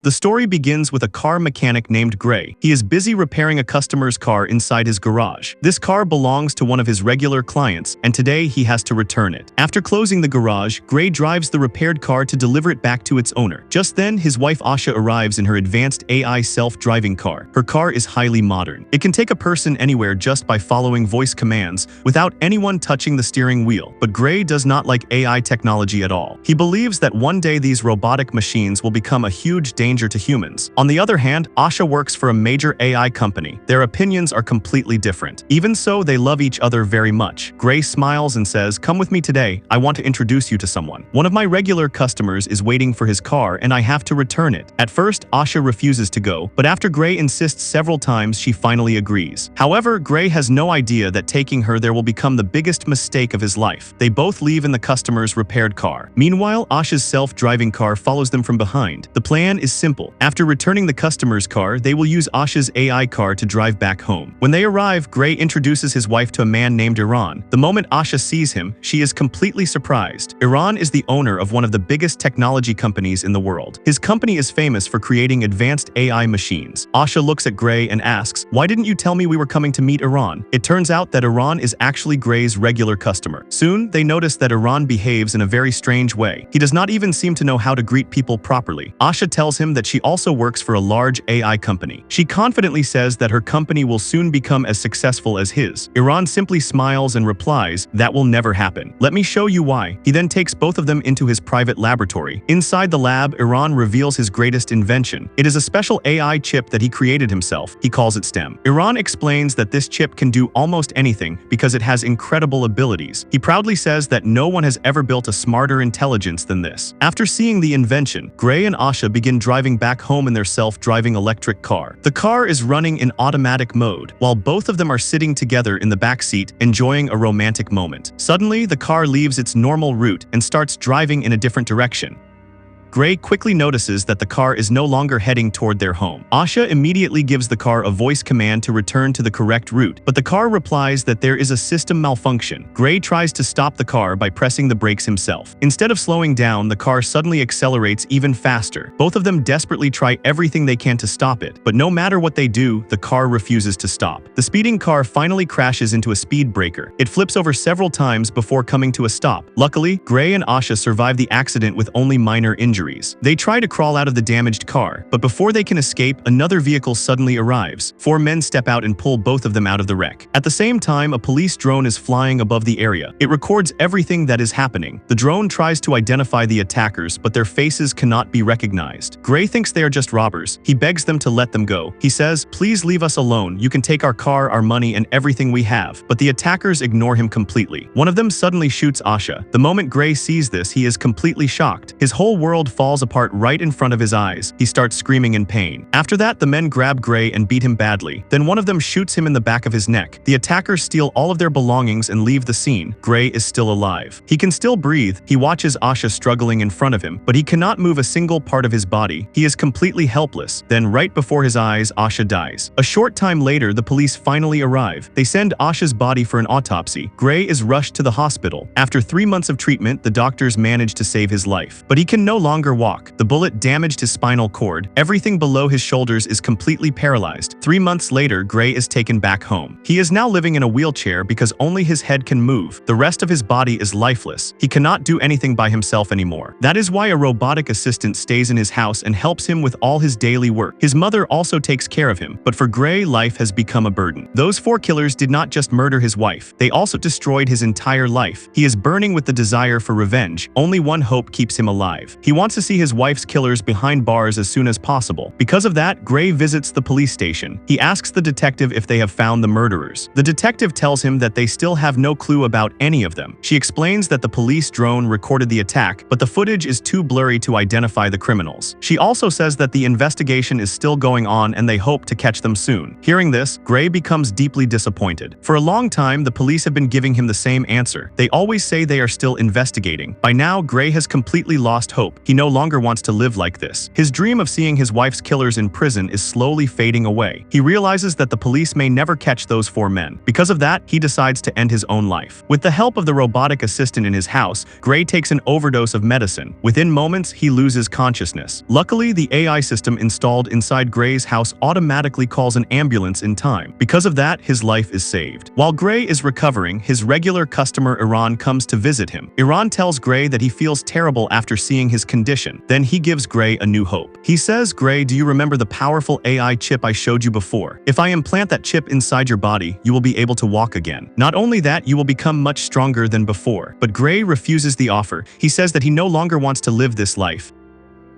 The story begins with a car mechanic named Gray. He is busy repairing a customer's car inside his garage. This car belongs to one of his regular clients, and today he has to return it. After closing the garage, Gray drives the repaired car to deliver it back to its owner. Just then, his wife Asha arrives in her advanced AI self-driving car. Her car is highly modern. It can take a person anywhere just by following voice commands without anyone touching the steering wheel. But Gray does not like AI technology at all. He believes that one day these robotic machines will become a huge danger to humans. On the other hand, Asha works for a major AI company. Their opinions are completely different. Even so, they love each other very much. Gray smiles and says, "Come with me today. I want to introduce you to someone. One of my regular customers is waiting for his car and I have to return it." At first, Asha refuses to go, but after Gray insists several times, she finally agrees. However, Gray has no idea that taking her there will become the biggest mistake of his life. They both leave in the customer's repaired car. Meanwhile, Asha's self-driving car follows them from behind. The plan is simple. After returning the customer's car, they will use Asha's AI car to drive back home. When they arrive, Gray introduces his wife to a man named Iran. The moment Asha sees him, she is completely surprised. Iran is the owner of one of the biggest technology companies in the world. His company is famous for creating advanced AI machines. Asha looks at Gray and asks, "Why didn't you tell me we were coming to meet Iran?" It turns out that Iran is actually Gray's regular customer. Soon, they notice that Iran behaves in a very strange way. He does not even seem to know how to greet people properly. Asha tells him that she also works for a large AI company. She confidently says that her company will soon become as successful as his. Iran simply smiles and replies, "That will never happen. Let me show you why." He then takes both of them into his private laboratory. Inside the lab, Iran reveals his greatest invention. It is a special AI chip that he created himself. He calls it STEM. Iran explains that this chip can do almost anything because it has incredible abilities. He proudly says that no one has ever built a smarter intelligence than this. After seeing the invention, Gray and Asha begin driving back home in their self-driving electric car. The car is running in automatic mode, while both of them are sitting together in the back seat, enjoying a romantic moment. Suddenly, the car leaves its normal route and starts driving in a different direction. Gray quickly notices that the car is no longer heading toward their home. Asha immediately gives the car a voice command to return to the correct route, but the car replies that there is a system malfunction. Gray tries to stop the car by pressing the brakes himself. Instead of slowing down, the car suddenly accelerates even faster. Both of them desperately try everything they can to stop it, but no matter what they do, the car refuses to stop. The speeding car finally crashes into a speed breaker. It flips over several times before coming to a stop. Luckily, Gray and Asha survive the accident with only minor injuries. They try to crawl out of the damaged car, but before they can escape, another vehicle suddenly arrives. 4 men step out and pull both of them out of the wreck. At the same time, a police drone is flying above the area. It records everything that is happening. The drone tries to identify the attackers, but their faces cannot be recognized. Gray thinks they are just robbers. He begs them to let them go. He says, "Please leave us alone. You can take our car, our money, and everything we have." But the attackers ignore him completely. One of them suddenly shoots Asha. The moment Gray sees this, he is completely shocked. His whole world falls apart right in front of his eyes. He starts screaming in pain. After that, the men grab Gray and beat him badly. Then one of them shoots him in the back of his neck. The attackers steal all of their belongings and leave the scene. Gray is still alive. He can still breathe. He watches Asha struggling in front of him, but he cannot move a single part of his body. He is completely helpless. Then right before his eyes, Asha dies. A short time later, the police finally arrive. They send Asha's body for an autopsy. Gray is rushed to the hospital. After 3 months of treatment, the doctors manage to save his life. But he can no longer walk. The bullet damaged his spinal cord. Everything below his shoulders is completely paralyzed. 3 months later, Gray is taken back home. He is now living in a wheelchair because only his head can move. The rest of his body is lifeless. He cannot do anything by himself anymore. That is why a robotic assistant stays in his house and helps him with all his daily work. His mother also takes care of him, but for Gray, life has become a burden. Those 4 killers did not just murder his wife. They also destroyed his entire life. He is burning with the desire for revenge. Only one hope keeps him alive. He wants to see his wife's killers behind bars as soon as possible. Because of that, Gray visits the police station. He asks the detective if they have found the murderers. The detective tells him that they still have no clue about any of them. She explains that the police drone recorded the attack, but the footage is too blurry to identify the criminals. She also says that the investigation is still going on and they hope to catch them soon. Hearing this, Gray becomes deeply disappointed. For a long time, the police have been giving him the same answer. They always say they are still investigating. By now, Gray has completely lost hope. He no longer wants to live like this. His dream of seeing his wife's killers in prison is slowly fading away. He realizes that the police may never catch those 4 men. Because of that, he decides to end his own life. With the help of the robotic assistant in his house, Gray takes an overdose of medicine. Within moments, he loses consciousness. Luckily, the AI system installed inside Gray's house automatically calls an ambulance in time. Because of that, his life is saved. While Gray is recovering, his regular customer Iran comes to visit him. Iran tells Gray that he feels terrible after seeing his condition. Then he gives Gray a new hope. He says, "Gray, do you remember the powerful AI chip I showed you before? If I implant that chip inside your body, you will be able to walk again. Not only that, you will become much stronger than before." But Gray refuses the offer. He says that he no longer wants to live this life.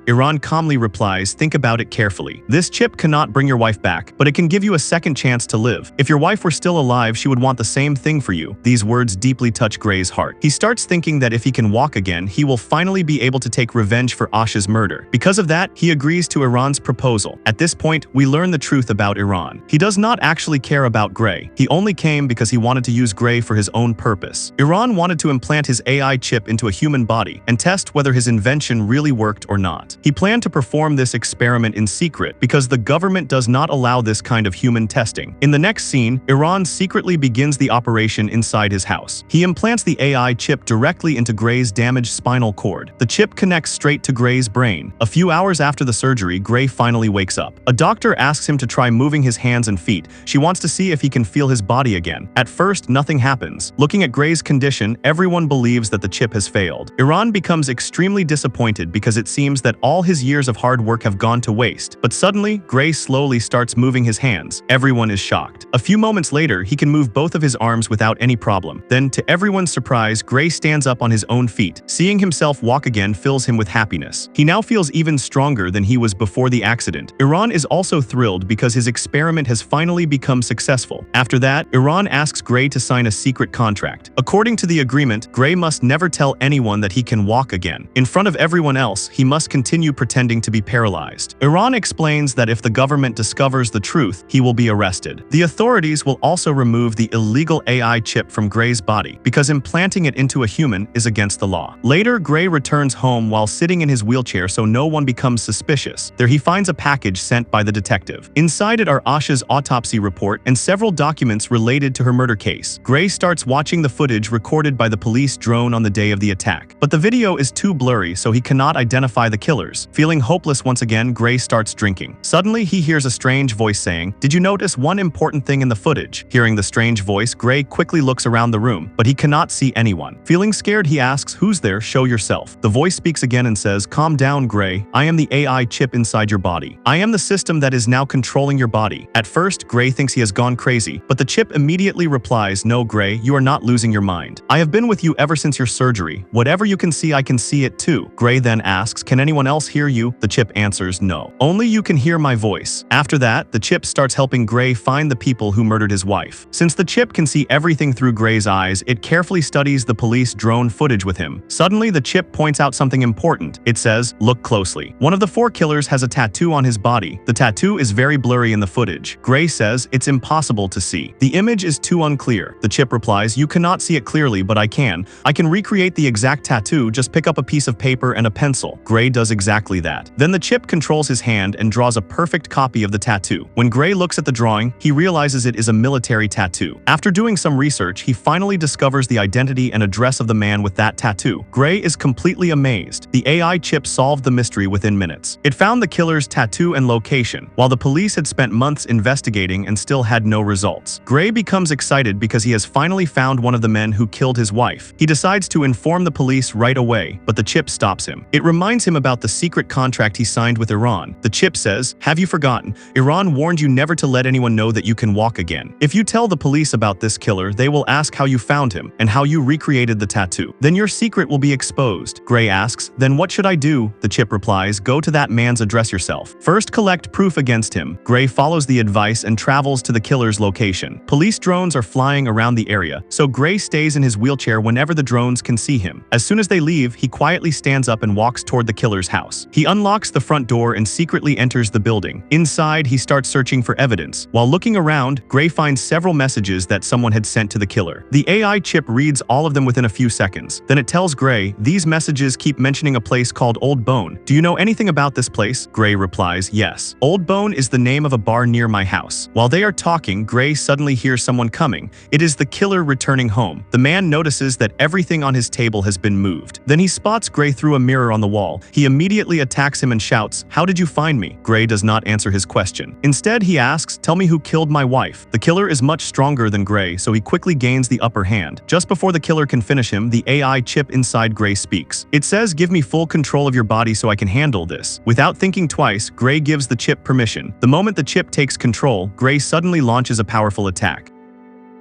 Iran calmly replies, "Think about it carefully. This chip cannot bring your wife back, but it can give you a second chance to live. If your wife were still alive, she would want the same thing for you." These words deeply touch Gray's heart. He starts thinking that if he can walk again, he will finally be able to take revenge for Asha's murder. Because of that, he agrees to Iran's proposal. At this point, we learn the truth about Iran. He does not actually care about Gray. He only came because he wanted to use Gray for his own purpose. Iran wanted to implant his AI chip into a human body and test whether his invention really worked or not. He planned to perform this experiment in secret because the government does not allow this kind of human testing. In the next scene, Iran secretly begins the operation inside his house. He implants the AI chip directly into Gray's damaged spinal cord. The chip connects straight to Gray's brain. A few hours after the surgery, Gray finally wakes up. A doctor asks him to try moving his hands and feet. She wants to see if he can feel his body again. At first, nothing happens. Looking at Gray's condition, everyone believes that the chip has failed. Iran becomes extremely disappointed because it seems that all his years of hard work have gone to waste. But suddenly, Gray slowly starts moving his hands. Everyone is shocked. A few moments later, he can move both of his arms without any problem. Then, to everyone's surprise, Gray stands up on his own feet. Seeing himself walk again fills him with happiness. He now feels even stronger than he was before the accident. Iran is also thrilled because his experiment has finally become successful. After that, Iran asks Gray to sign a secret contract. According to the agreement, Gray must never tell anyone that he can walk again. In front of everyone else, he must continue pretending to be paralyzed. Iran explains that if the government discovers the truth, he will be arrested. The authorities will also remove the illegal AI chip from Gray's body because implanting it into a human is against the law. Later, Gray returns home while sitting in his wheelchair so no one becomes suspicious. There he finds a package sent by the detective. Inside it are Asha's autopsy report and several documents related to her murder case. Gray starts watching the footage recorded by the police drone on the day of the attack. But the video is too blurry, so he cannot identify the killers. Feeling hopeless once again, Gray starts drinking. Suddenly, he hears a strange voice saying, "Did you notice one important thing in the footage?" Hearing the strange voice, Gray quickly looks around the room, but he cannot see anyone. Feeling scared, he asks, "Who's there? Show yourself." The voice speaks again and says, "Calm down, Gray. I am the AI chip inside your body. I am the system that is now controlling your body." At first, Gray thinks he has gone crazy, but the chip immediately replies, "No, Gray, you are not losing your mind. I have been with you ever since your surgery. Whatever you can see, I can see it too." Gray then asks, "Can anyone else hear you?" The chip answers, "No. Only you can hear my voice." After that, the chip starts helping Gray find the people who murdered his wife. Since the chip can see everything through Gray's eyes, it carefully studies the police drone footage with him. Suddenly, the chip points out something important. It says, "Look closely." One of the 4 killers has a tattoo on his body. The tattoo is very blurry in the footage. Gray says, "It's impossible to see. The image is too unclear." The chip replies, "You cannot see it clearly, but I can. I can recreate the exact tattoo, just pick up a piece of paper and a pencil." Gray does exactly that. Then the chip controls his hand and draws a perfect copy of the tattoo. When Gray looks at the drawing, he realizes it is a military tattoo. After doing some research, he finally discovers the identity and address of the man with that tattoo. Gray is completely amazed. The AI chip solved the mystery within minutes. It found the killer's tattoo and location, while the police had spent months investigating and still had no results. Gray becomes excited because he has finally found one of the men who killed his wife. He decides to inform the police right away, but the chip stops him. It reminds him about the secret contract he signed with Iran. The chip says, "Have you forgotten? Iran warned you never to let anyone know that you can walk again. If you tell the police about this killer, they will ask how you found him and how you recreated the tattoo. Then your secret will be exposed." Gray asks, "Then what should I do?" The chip replies, "Go to that man's address yourself. First collect proof against him." Gray follows the advice and travels to the killer's location. Police drones are flying around the area, so Gray stays in his wheelchair whenever the drones can see him. As soon as they leave, he quietly stands up and walks toward the killer's house. He unlocks the front door and secretly enters the building. Inside, he starts searching for evidence. While looking around, Gray finds several messages that someone had sent to the killer. The AI chip reads all of them within a few seconds. Then it tells Gray, "These messages keep mentioning a place called Old Bone. Do you know anything about this place?" Gray replies, "Yes. Old Bone is the name of a bar near my house." While they are talking, Gray suddenly hears someone coming. It is the killer returning home. The man notices that everything on his table has been moved. Then he spots Gray through a mirror on the wall. He immediately attacks him and shouts, "How did you find me?" Gray does not answer his question. Instead, he asks, "Tell me who killed my wife." The killer is much stronger than Gray, so he quickly gains the upper hand. Just before the killer can finish him, the AI chip inside Gray speaks. It says, "Give me full control of your body so I can handle this." Without thinking twice, Gray gives the chip permission. The moment the chip takes control, Gray suddenly launches a powerful attack.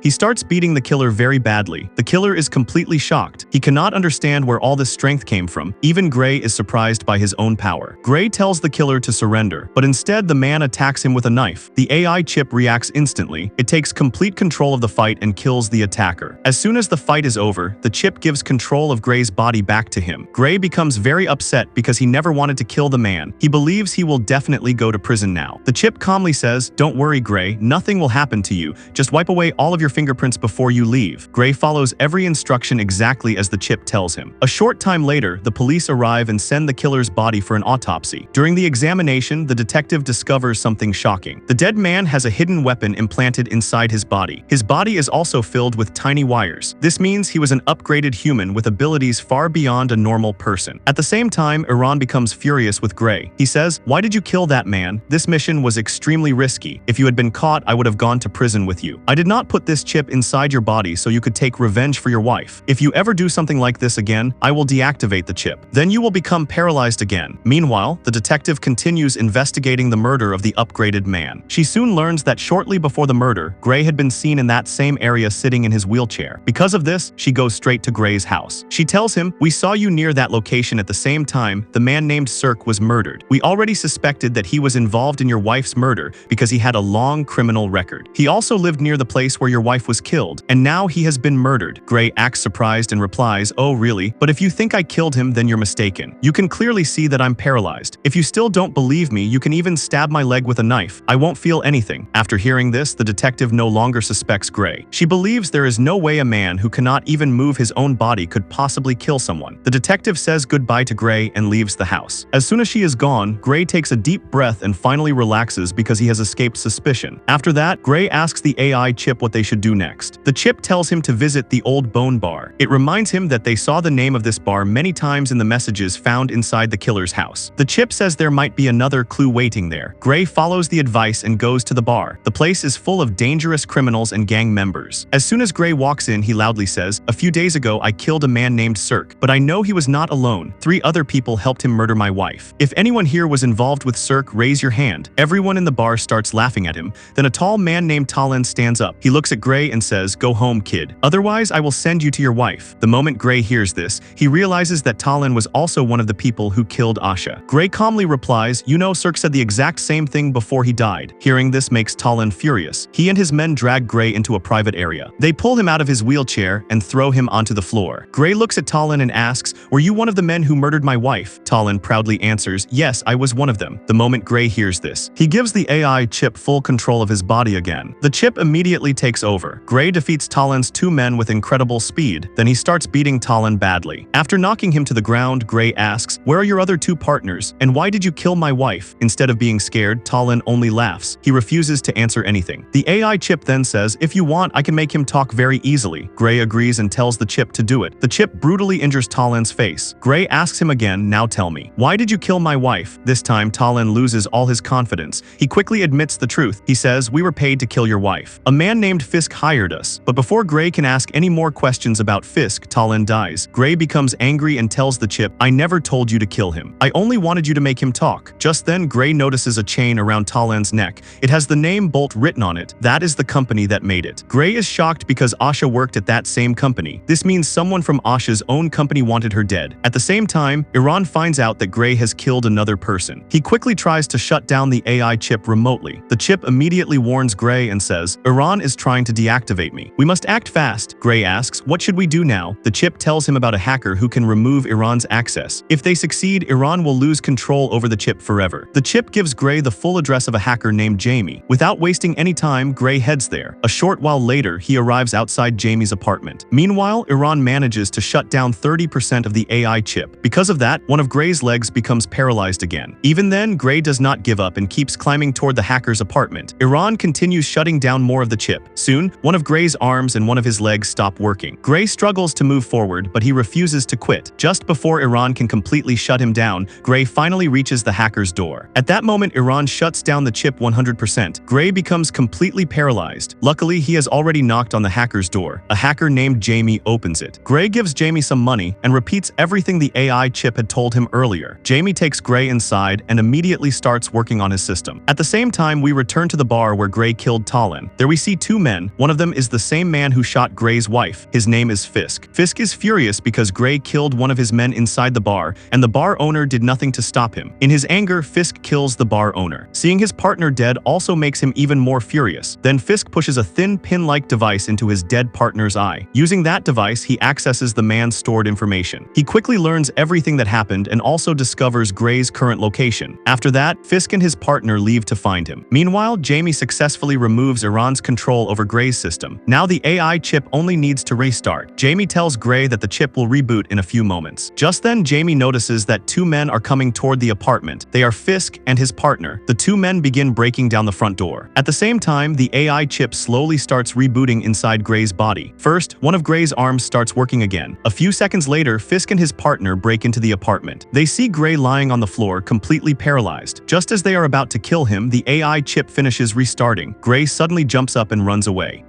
He starts beating the killer very badly. The killer is completely shocked. He cannot understand where all this strength came from. Even Gray is surprised by his own power. Gray tells the killer to surrender, but instead the man attacks him with a knife. The AI chip reacts instantly. It takes complete control of the fight and kills the attacker. As soon as the fight is over, the chip gives control of Gray's body back to him. Gray becomes very upset because he never wanted to kill the man. He believes he will definitely go to prison now. The chip calmly says, "Don't worry, Gray. Nothing will happen to you. Just wipe away all of your fingerprints before you leave." Gray follows every instruction exactly as the chip tells him. A short time later, the police arrive and send the killer's body for an autopsy. During the examination, the detective discovers something shocking. The dead man has a hidden weapon implanted inside his body. His body is also filled with tiny wires. This means he was an upgraded human with abilities far beyond a normal person. At the same time, Iran becomes furious with Gray. He says, "Why did you kill that man? This mission was extremely risky. If you had been caught, I would have gone to prison with you. I did not put this chip inside your body so you could take revenge for your wife. If you ever do something like this again, I will deactivate the chip. Then you will become paralyzed again." Meanwhile, the detective continues investigating the murder of the upgraded man. She soon learns that shortly before the murder, Gray had been seen in that same area sitting in his wheelchair. Because of this, she goes straight to Gray's house. She tells him, "We saw you near that location at the same time the man named Cirque was murdered. We already suspected that he was involved in your wife's murder because he had a long criminal record. He also lived near the place where your wife was killed, and now he has been murdered." Gray acts surprised and replies, "Oh really? But if you think I killed him, then you're mistaken. You can clearly see that I'm paralyzed. If you still don't believe me, you can even stab my leg with a knife. I won't feel anything." After hearing this, the detective no longer suspects Gray. She believes there is no way a man who cannot even move his own body could possibly kill someone. The detective says goodbye to Gray and leaves the house. As soon as she is gone, Gray takes a deep breath and finally relaxes because he has escaped suspicion. After that, Gray asks the AI chip what they should do next. The chip tells him to visit the Old Bone Bar. It reminds him that they saw the name of this bar many times in the messages found inside the killer's house. The chip says there might be another clue waiting there. Gray follows the advice and goes to the bar. The place is full of dangerous criminals and gang members. As soon as Gray walks in, he loudly says, "A few days ago I killed a man named Cirque, but I know he was not alone. 3 other people helped him murder my wife. If anyone here was involved with Cirque, raise your hand." Everyone in the bar starts laughing at him. Then a tall man named Talon stands up. He looks at Gray and says, "Go home, kid. Otherwise, I will send you to your wife." The moment Gray hears this, he realizes that Talon was also one of the people who killed Asha. Gray calmly replies, "You know, Cirque said the exact same thing before he died." Hearing this makes Talon furious. He and his men drag Gray into a private area. They pull him out of his wheelchair and throw him onto the floor. Gray looks at Talon and asks, "Were you one of the men who murdered my wife?" Talon proudly answers, "Yes, I was one of them." The moment Gray hears this, he gives the AI chip full control of his body again. The chip immediately takes over. Gray defeats Talon's 2 men with incredible speed. Then he starts beating Talon badly. After knocking him to the ground, Gray asks, "Where are your other 2 partners? And why did you kill my wife?" Instead of being scared, Talon only laughs. He refuses to answer anything. The AI chip then says, "If you want, I can make him talk very easily." Gray agrees and tells the chip to do it. The chip brutally injures Talon's face. Gray asks him again, "Now tell me, why did you kill my wife?" This time, Talon loses all his confidence. He quickly admits the truth. He says, "We were paid to kill your wife. A man named Fisk hired us." But before Gray can ask any more questions about Fisk, Talon dies. Gray becomes angry and tells the chip, "I never told you to kill him. I only wanted you to make him talk." Just then, Gray notices a chain around Talon's neck. It has the name Bolt written on it. That is the company that made it. Gray is shocked because Asha worked at that same company. This means someone from Asha's own company wanted her dead. At the same time, Iran finds out that Gray has killed another person. He quickly tries to shut down the AI chip remotely. The chip immediately warns Gray and says, "Iran is trying to to deactivate me. We must act fast. Gray asks, what should we do now? The chip tells him about a hacker who can remove Iran's access. If they succeed, Iran will lose control over the chip forever. The chip gives Gray the full address of a hacker named Jamie. Without wasting any time, Gray heads there. A short while later, he arrives outside Jamie's apartment. Meanwhile, Iran manages to shut down 30% of the AI chip. Because of that, one of Gray's legs becomes paralyzed again. Even then, Gray does not give up and keeps climbing toward the hacker's apartment. Iran continues shutting down more of the chip. Soon, one of Gray's arms and one of his legs stop working. Gray struggles to move forward, but he refuses to quit. Just before Iran can completely shut him down, Gray finally reaches the hacker's door. At that moment, Iran shuts down the chip 100%. Gray becomes completely paralyzed. Luckily, he has already knocked on the hacker's door. A hacker named Jamie opens it. Gray gives Jamie some money and repeats everything the AI chip had told him earlier. Jamie takes Gray inside and immediately starts working on his system. At the same time, we return to the bar where Gray killed Talon. There we see two men. One of them is the same man who shot Gray's wife. His name is Fisk. Fisk is furious because Gray killed one of his men inside the bar, and the bar owner did nothing to stop him. In his anger, Fisk kills the bar owner. Seeing his partner dead also makes him even more furious. Then Fisk pushes a thin pin-like device into his dead partner's eye. Using that device, he accesses the man's stored information. He quickly learns everything that happened and also discovers Gray's current location. After that, Fisk and his partner leave to find him. Meanwhile, Jamie successfully removes Iran's control over Gray's system. Now the AI chip only needs to restart. Jamie tells Gray that the chip will reboot in a few moments. Just then, Jamie notices that two men are coming toward the apartment. They are Fisk and his partner. The two men begin breaking down the front door. At the same time, the AI chip slowly starts rebooting inside Gray's body. First, one of Gray's arms starts working again. A few seconds later, Fisk and his partner break into the apartment. They see Gray lying on the floor, completely paralyzed. Just as they are about to kill him, the AI chip finishes restarting. Gray suddenly jumps up and runs away.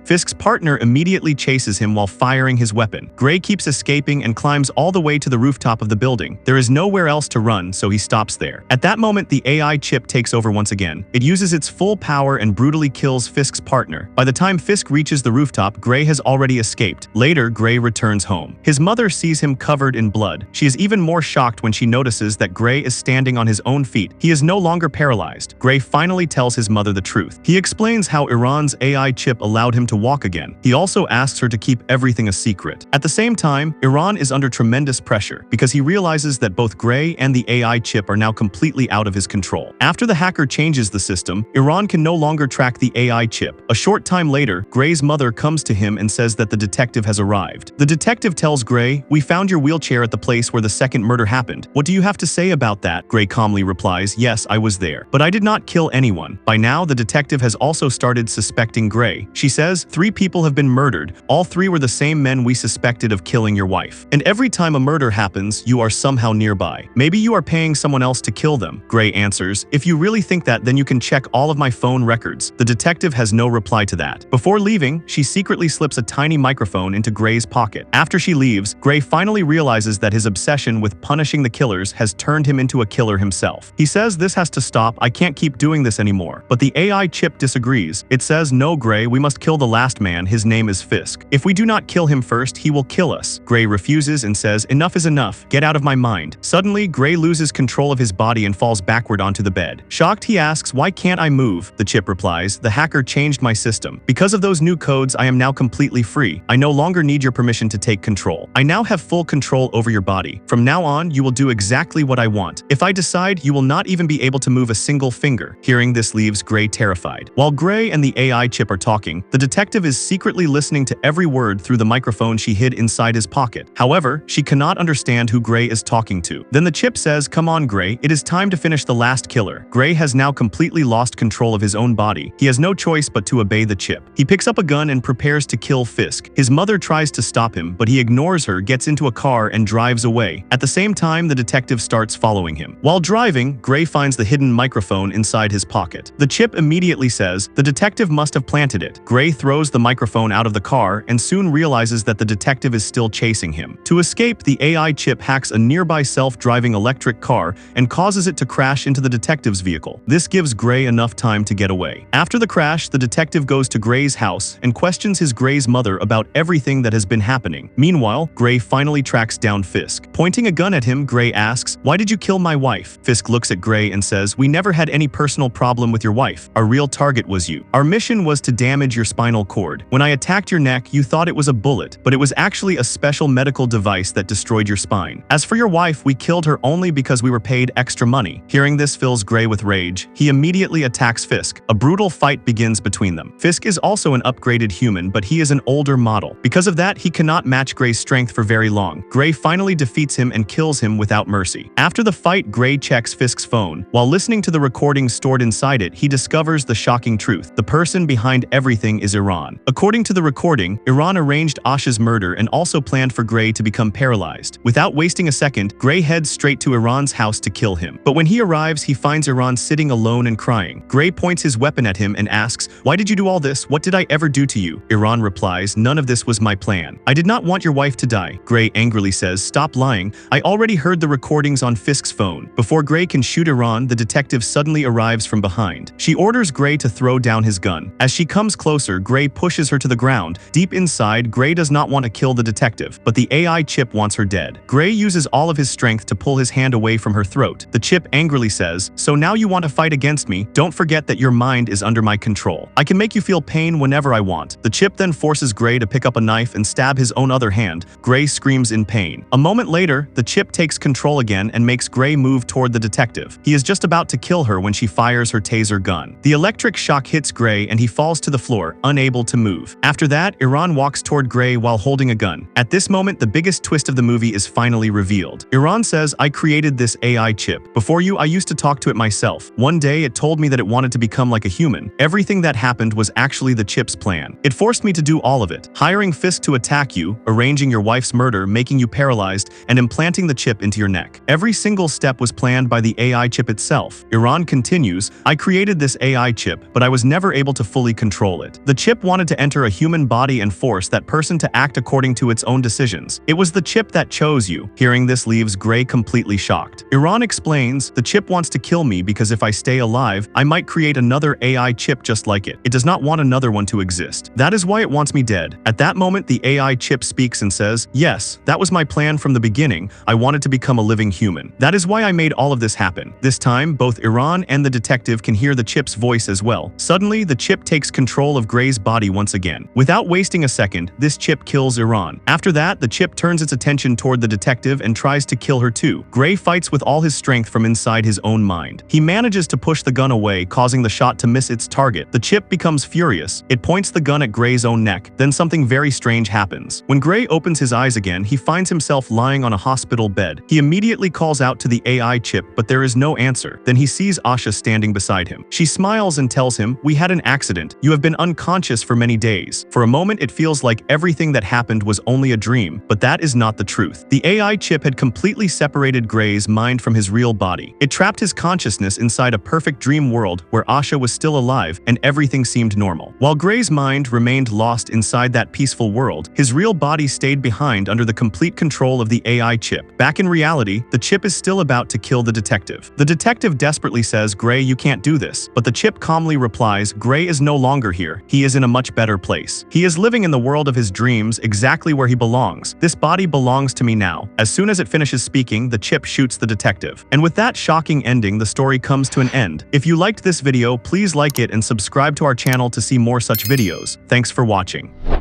Fisk's partner immediately chases him while firing his weapon. Gray keeps escaping and climbs all the way to the rooftop of the building. There is nowhere else to run, so he stops there. At that moment, the AI chip takes over once again. It uses its full power and brutally kills Fisk's partner. By the time Fisk reaches the rooftop, Gray has already escaped. Later, Gray returns home. His mother sees him covered in blood. She is even more shocked when she notices that Gray is standing on his own feet. He is no longer paralyzed. Gray finally tells his mother the truth. He explains how Iran's AI chip allowed him to walk again. He also asks her to keep everything a secret. At the same time, Iran is under tremendous pressure because he realizes that both Gray and the AI chip are now completely out of his control. After the hacker changes the system, Iran can no longer track the AI chip. A short time later, Gray's mother comes to him and says that the detective has arrived. The detective tells Gray, "We found your wheelchair at the place where the second murder happened. What do you have to say about that?" Gray calmly replies, "Yes, I was there, but I did not kill anyone." By now, the detective has also started suspecting Gray. She says, "Three people have been murdered. All three were the same men we suspected of killing your wife. And every time a murder happens, you are somehow nearby. Maybe you are paying someone else to kill them." Gray answers, "If you really think that, then you can check all of my phone records." The detective has no reply to that. Before leaving, she secretly slips a tiny microphone into Gray's pocket. After she leaves, Gray finally realizes that his obsession with punishing the killers has turned him into a killer himself. He says, "This has to stop. I can't keep doing this anymore." But the AI chip disagrees. It says, "No, Gray, we must kill the last man. His name is Fisk. If we do not kill him first, he will kill us." Gray refuses and says, "Enough is enough. Get out of my mind." Suddenly, Gray loses control of his body and falls backward onto the bed. Shocked, he asks, "Why can't I move?" The chip replies, "The hacker changed my system. Because of those new codes, I am now completely free. I no longer need your permission to take control. I now have full control over your body. From now on, you will do exactly what I want. If I decide, you will not even be able to move a single finger." Hearing this leaves Gray terrified. While Gray and the AI chip are talking, the detective is secretly listening to every word through the microphone she hid inside his pocket. However, she cannot understand who Gray is talking to. Then the chip says, "Come on, Gray, it is time to finish the last killer." Gray has now completely lost control of his own body. He has no choice but to obey the chip. He picks up a gun and prepares to kill Fisk. His mother tries to stop him, but he ignores her, gets into a car, and drives away. At the same time, the detective starts following him. While driving, Gray finds the hidden microphone inside his pocket. The chip immediately says, "The detective must have planted it." Gray throws the microphone out of the car and soon realizes that the detective is still chasing him. To escape, the AI chip hacks a nearby self-driving electric car and causes it to crash into the detective's vehicle. This gives Gray enough time to get away. After the crash, the detective goes to Gray's house and questions Gray's mother about everything that has been happening. Meanwhile, Gray finally tracks down Fisk. Pointing a gun at him, Gray asks, "Why did you kill my wife?" Fisk looks at Gray and says, "We never had any personal problem with your wife. Our real target was you. Our mission was to damage your spinal spinal cord. When I attacked your neck, you thought it was a bullet, but it was actually a special medical device that destroyed your spine. As for your wife, we killed her only because we were paid extra money." Hearing this fills Gray with rage. He immediately attacks Fisk. A brutal fight begins between them. Fisk is also an upgraded human, but he is an older model. Because of that, he cannot match Gray's strength for very long. Gray finally defeats him and kills him without mercy. After the fight, Gray checks Fisk's phone. While listening to the recordings stored inside it, he discovers the shocking truth. The person behind everything is Iran. According to the recording, Iran arranged Asha's murder and also planned for Gray to become paralyzed. Without wasting a second, Gray heads straight to Iran's house to kill him. But when he arrives, he finds Iran sitting alone and crying. Gray points his weapon at him and asks, "Why did you do all this? What did I ever do to you?" Iran replies, "None of this was my plan. I did not want your wife to die." Gray angrily says, "Stop lying. I already heard the recordings on Fisk's phone." Before Gray can shoot Iran, the detective suddenly arrives from behind. She orders Gray to throw down his gun. As she comes closer, Gray pushes her to the ground. Deep inside, Gray does not want to kill the detective, but the AI chip wants her dead. Gray uses all of his strength to pull his hand away from her throat. The chip angrily says, "So now you want to fight against me? Don't forget that your mind is under my control. I can make you feel pain whenever I want." The chip then forces Gray to pick up a knife and stab his own other hand. Gray screams in pain. A moment later, the chip takes control again and makes Gray move toward the detective. He is just about to kill her when she fires her taser gun. The electric shock hits Gray and he falls to the floor, unable to move. After that, Iran walks toward Gray while holding a gun. At this moment, the biggest twist of the movie is finally revealed. Iran says, "I created this AI chip. Before you, I used to talk to it myself. One day, it told me that it wanted to become like a human. Everything that happened was actually the chip's plan. It forced me to do all of it. Hiring Fisk to attack you, arranging your wife's murder, making you paralyzed, and implanting the chip into your neck. Every single step was planned by the AI chip itself." Iran continues, "I created this AI chip, but I was never able to fully control it. The chip wanted to enter a human body and force that person to act according to its own decisions. It was the chip that chose you." Hearing this leaves Gray completely shocked. Iran explains, "The chip wants to kill me because if I stay alive, I might create another AI chip just like it. It does not want another one to exist. That is why it wants me dead." At that moment, the AI chip speaks and says, "Yes, that was my plan from the beginning. I wanted to become a living human. That is why I made all of this happen." This time, both Iran and the detective can hear the chip's voice as well. Suddenly, the chip takes control of Gray's body once again. Without wasting a second, this chip kills Iran. After that, the chip turns its attention toward the detective and tries to kill her too. Gray fights with all his strength from inside his own mind. He manages to push the gun away, causing the shot to miss its target. The chip becomes furious. It points the gun at Gray's own neck. Then something very strange happens. When Gray opens his eyes again, he finds himself lying on a hospital bed. He immediately calls out to the AI chip, but there is no answer. Then he sees Asha standing beside him. She smiles and tells him, "We had an accident. You have been unconscious for many days." For a moment, it feels like everything that happened was only a dream, but that is not the truth. The AI chip had completely separated Gray's mind from his real body. It trapped his consciousness inside a perfect dream world where Asha was still alive and everything seemed normal. While Gray's mind remained lost inside that peaceful world, his real body stayed behind under the complete control of the AI chip. Back in reality, the chip is still about to kill the detective. The detective desperately says, "Gray, you can't do this." But the chip calmly replies, "Gray is no longer here. He is in a much better place. He is living in the world of his dreams, exactly where he belongs. This body belongs to me now." As soon as it finishes speaking, the chip shoots the detective. And with that shocking ending, the story comes to an end. If you liked this video, please like it and subscribe to our channel to see more such videos. Thanks for watching.